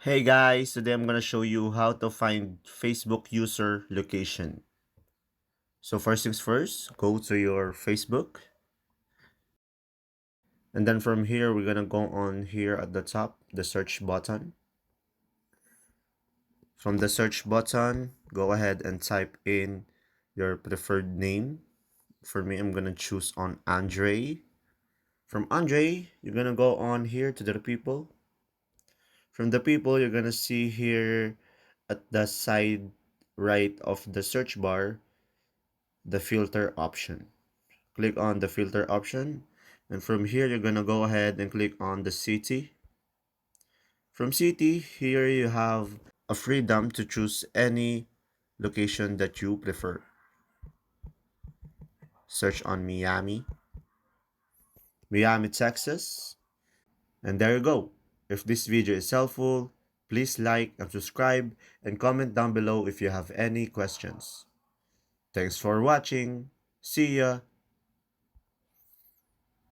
Hey guys, today I'm gonna show you how to find Facebook user location. So first things first, go to your Facebook. And then from here, we're gonna go on here at the top, the search button. From the search button, go ahead and type in your preferred name. For me, I'm gonna choose on Andre. From Andre, you're gonna go on here to the people. From the people, you're gonna see here at the side right of the search bar, the filter option. Click on the filter option, and from here you're gonna go ahead and click on the city. From city, here you have a freedom to choose any location that you prefer. Search on Miami, Texas, and there you go. If this video is helpful, please like and subscribe and comment down below if you have any questions. Thanks for watching. See ya.